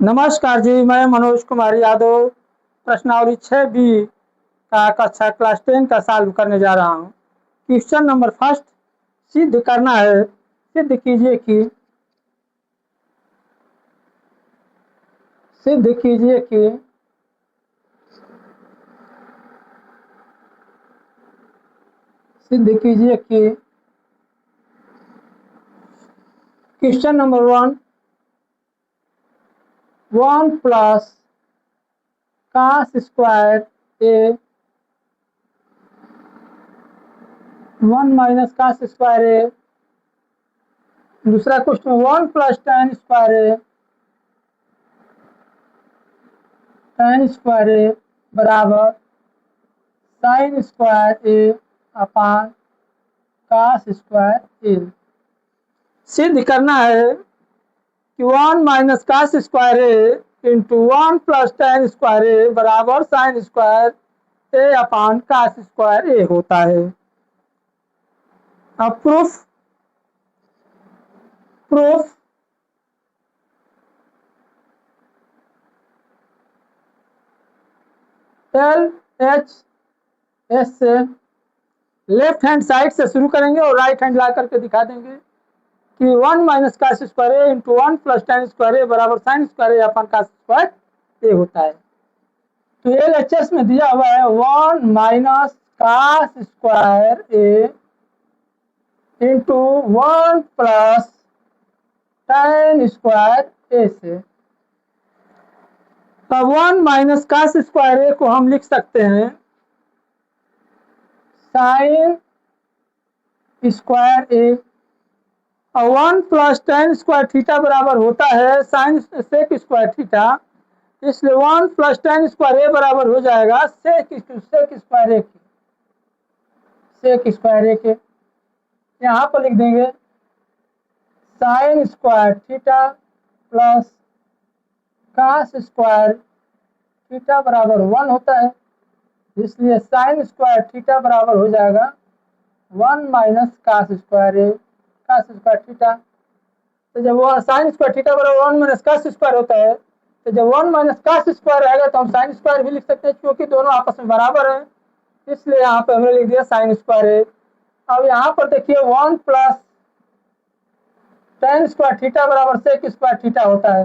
नमस्कार जी, मैं मनोज कुमार यादव प्रश्नावली 6B का कक्षा क्लास 10 का सॉल्व करने जा रहा हूँ। क्वेश्चन नंबर फर्स्ट, सिद्ध करना है। सिद्ध कीजिए कि सिद्ध कीजिए कि सिद्ध कीजिए कि question number 1 plus cos square A 1 minus cos square A. दूसरा question 1 plus tan square A बराबर sine square A upon cos square A. सिद्ध करना है कि 1 minus cos square A into 1 plus tan square A बराबर sine square A upon cos square A होता है। अब प्रूफ LHS से लेफ्ट हैंड साइड से शुरू करेंगे और राइट हैंड ला करके दिखा देंगे कि 1 minus cos square A into 1 plus tan square A बराबर sine square A upon cos square A होता है। तो LHS में दिया हुआ है 1 minus cos square A into 1 plus tan square A से। अब 1 माइनस कास स्क्वायर ए को हम लिख सकते हैं साइन स्क्वायर ए और 1 प्लस tan स्क्वायर थीटा बराबर होता है साइन सेक स्क्वायर थीटा, इसलिए 1 प्लस tan स्क्वायर ए बराबर हो जाएगा सेक स्क्वायर ए के। यहाँ पर लिख देंगे sine square theta plus cos square theta बराबर 1 होता है, इसलिए साइन स्क्वायर थीटा बराबर हो जाएगा 1 माइनस कास स्क्वायर थीटा। तो जब वो साइन स्क्वायर थीटा बराबर 1 माइनस कास स्क्वायर होता है, तो जब 1 माइनस कास स्क्वायर रहेगा तो हम साइन स्क्वायर भी लिख सकते हैं क्योंकि दोनों आपस में बराबर है, इसलिए यहाँ पे हमने लिख दिया साइन स्क्वायर है। अब यहाँ पर देखिए 1 प्लस tan स्क्वायर थीटा बराबर सेक स्क्वायर थीटा होता है,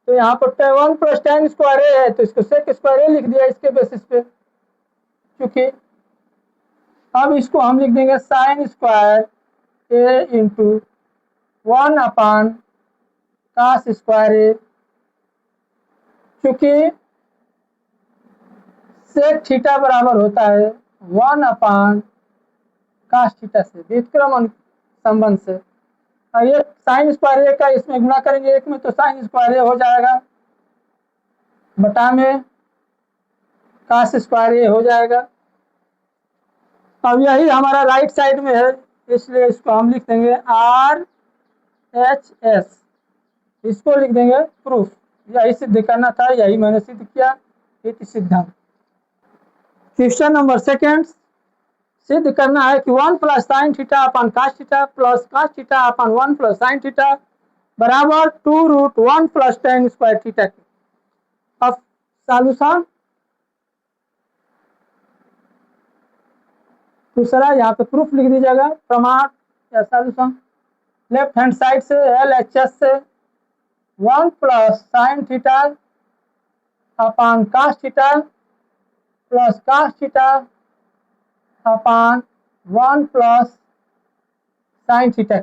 तो यहाँ पर 1 प्लस tan स्क्वायर ए है तो इसको सेक स्क्वायर ए लिख दिया इसके बेसिस पे, क्योंकि अब इसको हम लिख देंगे sine square A into 1 upon cos square ए, क्योंकि सेक थीटा बराबर होता है 1 अपान कास थीटा से व्युत्क्रमण संबंध से। और ये साइन स्क्वायर ए का इसमें गुणा करेंगे एक में तो साइन स्क्वायर ए हो जाएगा बटा में कास स्क्वायर ए हो जाएगा। अब यही हमारा राइट साइड में है, इसलिए इसको हम लिख देंगे RHS, इसको लिख देंगे प्रूफ। यही सिद्ध करना था, यही मैंने सिद्ध किया, इति सिद्धम। क्वेश्चन नंबर सेकेंड, सिद्ध करना है कि 1 plus sine theta upon cos theta plus cos theta upon 1 plus sine theta बराबर 2√1 प्लस tan स्क्वायर थीटा के। अब सॉल्यूशन दूसरा यहाँ पे प्रूफ लिख दीजिएगा, प्रमाण या सॉल्यूशन। लेफ्ट हैंड साइड से LHS से 1 plus sine theta upon cos theta plus cos theta upon 1 plus sine theta.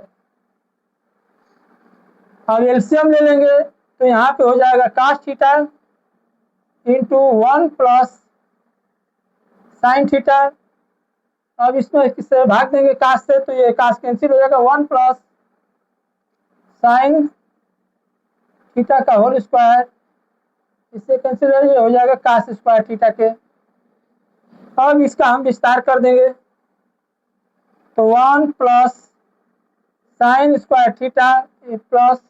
अब एलसीएम ले लेंगे तो यहाँ पे हो जाएगा cos theta into 1 plus sine theta. अब इसमें किससे भाग देंगे कास से, तो ये कास कैंसिल हो जाएगा, 1 प्लस साइन थीटा का होल स्क्वायर, इससे कैंसिल हो जाएगा कास स्क्वायर थीटा के। अब इसका हम विस्तार कर देंगे तो 1 plus sine square theta plus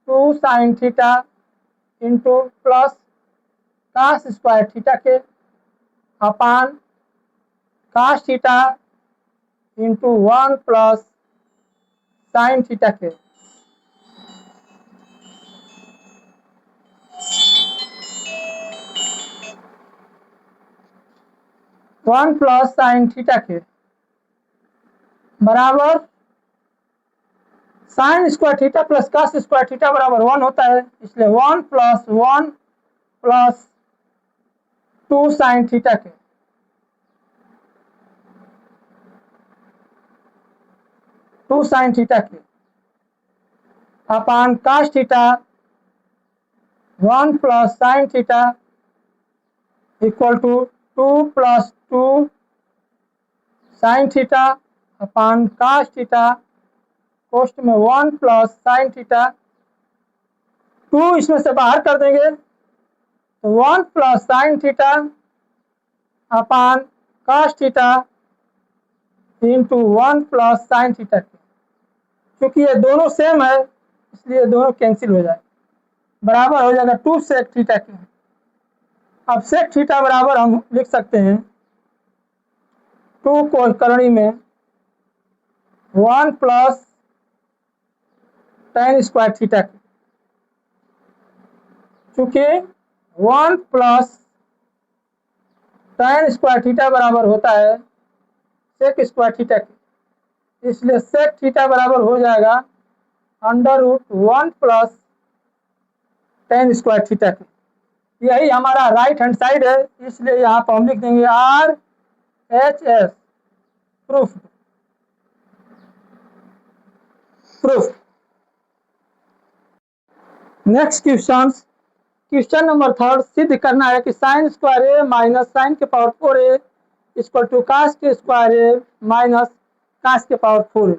2 sine theta into plus cos square theta के upon cos theta into 1 plus sine theta के। 1 प्लस साइन थीटा के बराबर sine square theta plus cos square theta बराबर 1 होता है, इसलिए 1 प्लस 1 प्लस 2 साइन थीटा के 2 sine theta के upon cos theta 1 plus sine theta equal to 2 plus 2 sine theta upon cos theta कोष्ट में 1 प्लस साइन थीटा 2 इसमें से बाहर कर देंगे तो 1 plus sine theta upon cos theta into 1 plus sine theta क्योंकि ये दोनों सेम है इसलिए दोनों कैंसिल हो जाए, बराबर हो जाएगा 2 सेक थीटा के। अब सेक थीटा बराबर हम लिख सकते हैं 2 को करणी में 1 प्लस tan स्क्वायर थीटा के, चूंकि 1 प्लस tan स्क्वायर थीटा बराबर होता है सेक स्क्वायर थीटा के, इसलिए सेक थीटा बराबर हो जाएगा √1 प्लस tan स्क्वायर थीटा के। यही हमारा राइट हैंड साइड है, इसलिए यहाँ पर हम लिख देंगे RHS proof. Next question number 3 सिद्ध करना है कि sine square A minus sine के power 4a equal to cos के स्क्वायर ए माइनस कास के power 4a।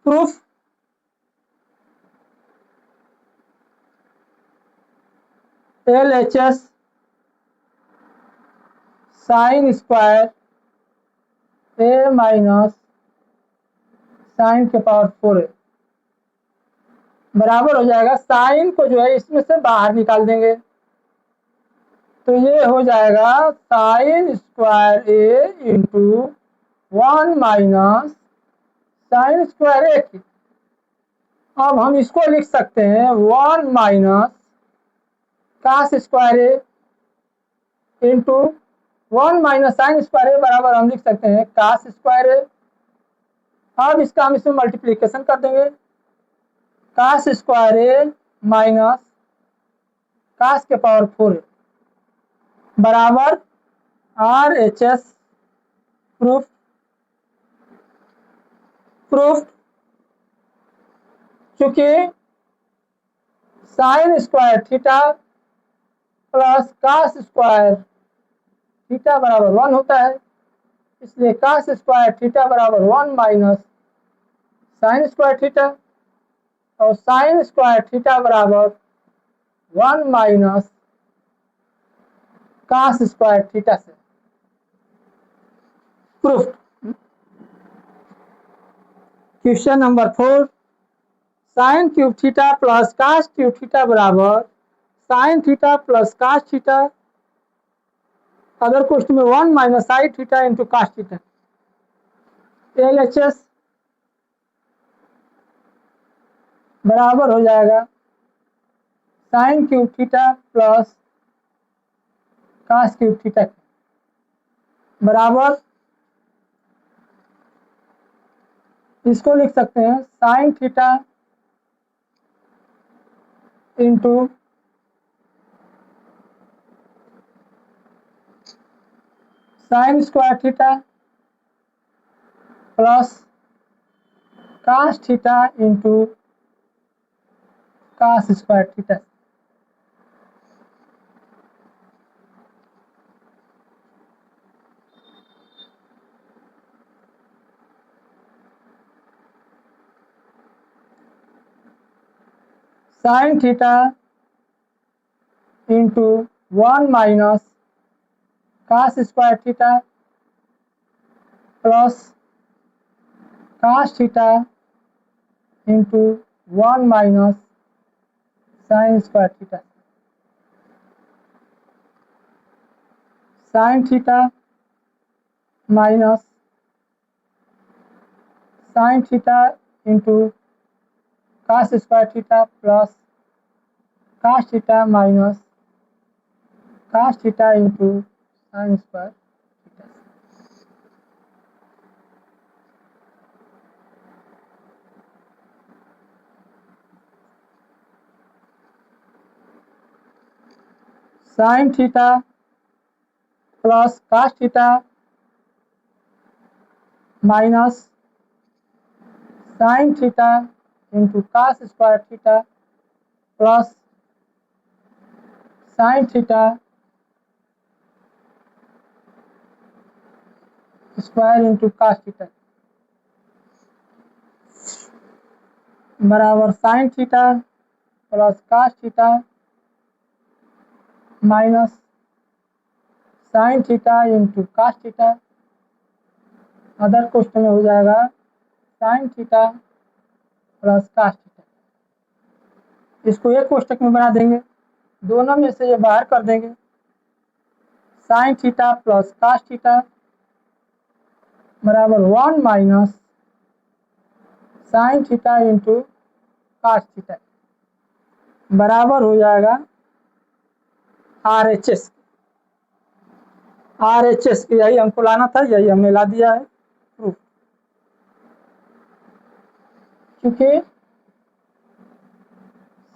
Proof LHS sine square A minus sine के पावर 4a बराबर हो जाएगा, साइन को जो है इसमें से बाहर निकाल देंगे तो ये हो जाएगा sign square A into 1 minus sine square ए की। अब हम इसको लिख सकते हैं 1 minus cos square A into 1 minus sine square A बराबर हम लिख सकते हैं कास स्क्वायर ए। अब इसका हम इसमें मल्टीप्लीकेशन कर देंगे, कास स्क्वायर ए माइनस कास के पावर 4a बराबर RHS प्रूफ। चूंकि sine square theta plus cos square theta बराबर 1 होता है, इसलिए कास स्क्वायर थीटा बराबर 1 माइनस साइन स्क्वायर थीटा और साइन स्क्वायर थीटा बराबर 1 माइनस कास स्क्वायर थीटा से proof. Question number 4 sine cube theta plus cos cube theta बराबर sine theta plus cos theta other question में 1 minus sine theta into cos theta. LHS बराबर हो जाएगा sine cube theta plus cos cube theta बराबर इसको लिख सकते हैं sine theta into sine square theta plus cos theta into cos square theta. Sine theta into 1 minus cos square theta plus cos theta into 1 minus sine square theta. Sine theta minus sine theta into cos square theta plus cos theta minus cos theta into sine square theta. Sine theta plus cos theta minus sine theta into cos square theta plus sine theta square into cos theta बराबर sine theta plus cos theta minus sine theta into cos theta. Other question में हो जाएगा sine theta plus cos theta. इसको एक कोष्टक में बना देंगे, दोनों में से ये बाहर कर देंगे। Sine theta plus cos theta बराबर 1 minus sine theta into cos theta बराबर हो जाएगा RHS। RHS यही हमको लाना था, यही हमने ला दिया है प्रूफ। क्योंकि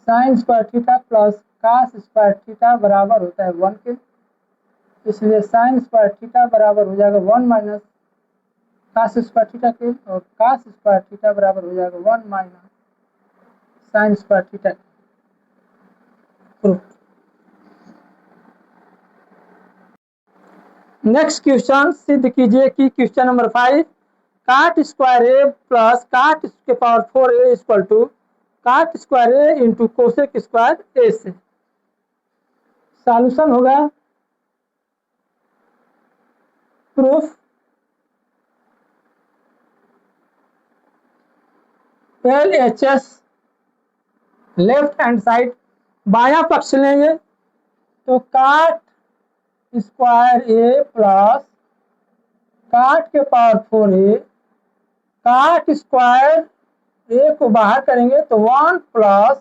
sine square theta plus cos square theta बराबर होता है 1 के, इसलिए साइन स्क्वायर थीटा बराबर हो जाएगा 1 माइनस कास स्क्वायर थीटा के, और कास स्क्वायर थीटा बराबर हो जाएगा 1 माइनस साइन स्क्वायर थीटा के। प्रूफ। नेक्स्ट क्वेश्चन सिद्ध कीजिए कि क्वेश्चन नंबर 5 काट स्क्वायर ए प्लस काट के power 4a equal to cot square A into cosec square A से। सॉल्यूशन होगा proof. LHS left hand side बायां पक्ष लेंगे तो काट स्क्वायर ए प्लस काट के पावर 4a, काट स्क्वायर ए को बाहर करेंगे तो 1 प्लस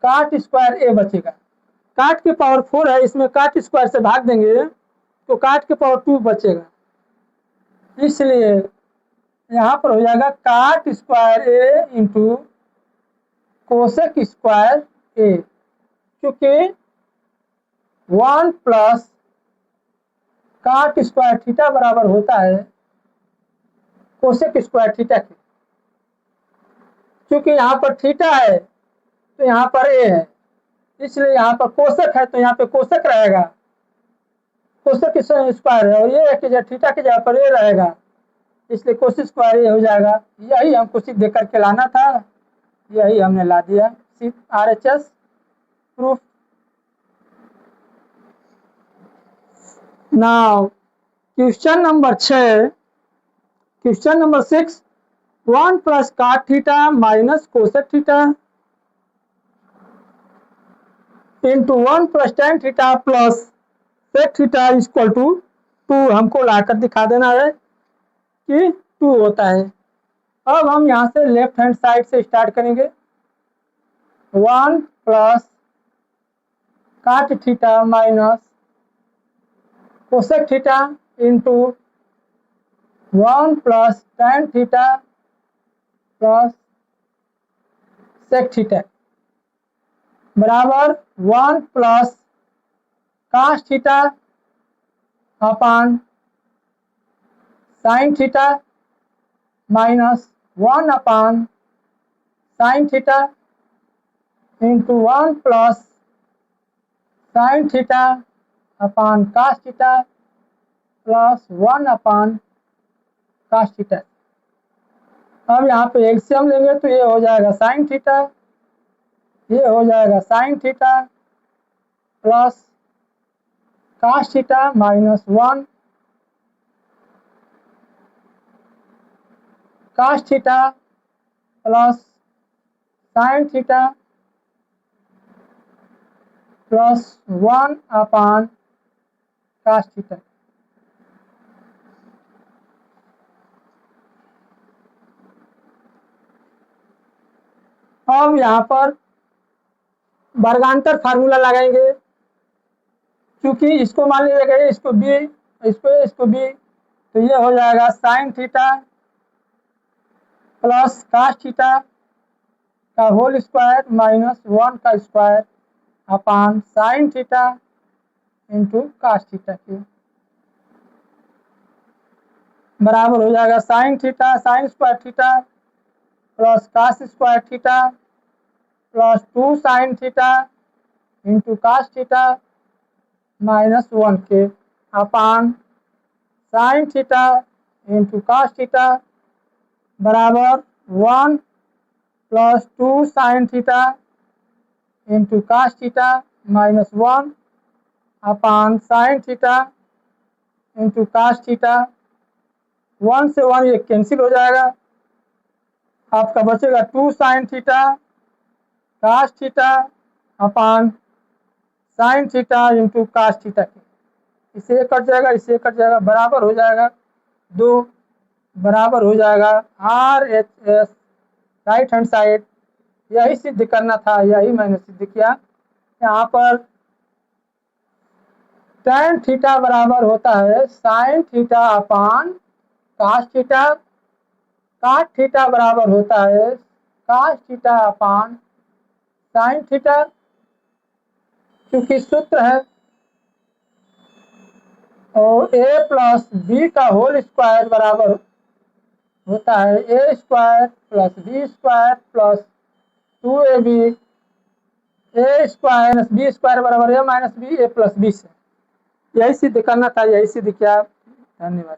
काट स्क्वायर ए बचेगा। काट के पावर 4 है, इसमें काट स्क्वायर से भाग देंगे तो काट के पावर 2 बचेगा, इसलिए यहाँ पर हो जाएगा काट square A into cosec square ए, क्योंकि 1 प्लस काट स्क्वायर थीटा बराबर होता है कोसेक स्क्वायर थीटा के। क्योंकि यहाँ पर थीटा है तो यहाँ पर ए है, इसलिए यहाँ पर कोसेक है तो यहाँ पे कोसेक रहेगा, कोसेक स्क्वायर है, और ये है कि जब थीटा के जगह पर ए रहेगा, इसलिए कोसेक स्क्वायर ए हो जाएगा। यही हमको सिद्ध करके लाना था, यही हमने ला दिया। RHS proof. Now question number 6, question number 6 1 plus cot theta minus cosec theta into 1 plus tan theta plus sec theta equal to 2 हमको लाकर दिखा देना है कि 2 होता है। अब हम यहाँ से लेफ्ट हैंड साइड से स्टार्ट करेंगे। 1 plus cot theta minus cosec theta into 1 plus tan theta plus sec theta बराबर 1 plus cos theta upon sine theta minus 1 upon sine theta into 1 plus sine theta upon cos theta plus 1 upon cos theta. अब यहाँ पे LCM लेंगे तो ये हो जाएगा sine theta, ये हो जाएगा sine theta plus cos theta minus 1 cos theta plus sine theta plus 1 upon cos theta. अब यहाँ पर वर्गांतर फार्मूला लगाएंगे, क्योंकि इसको मान लीजिएगा इसको बी, इसको बी, तो ये हो जाएगा sine theta plus cos theta का होल स्क्वायर माइनस 1 का square upon sine theta into cos theta के बराबर हो जाएगा sine theta sine square theta plus cos square theta plus 2 sine theta into cos theta -1 के upon sine theta into cos theta बराबर 1 plus 2 sine theta into cos theta -1 upon sine theta into cos theta 1 से 1 ये cancel हो जाएगा। आपका बचेगा 2 sine theta cos theta upon sine theta into cos theta के इसे कट जाएगा इसे कट जाएगा बराबर हो जाएगा 2 बराबर हो जाएगा RHS राइट हैंड साइड। यही सिद्ध करना था यही मैंने सिद्ध किया। यहाँ पर tan थीटा बराबर होता है sine theta upon cos theta cot theta बराबर होता है cos theta upon sine theta क्योंकि सूत्र है और a प्लस बी का होल स्क्वायर बराबर होता है a square plus b square plus 2ab a square b square बराबर a minus b a plus b से यही सिद्ध करना था यही सिद्ध किया। धन्यवाद।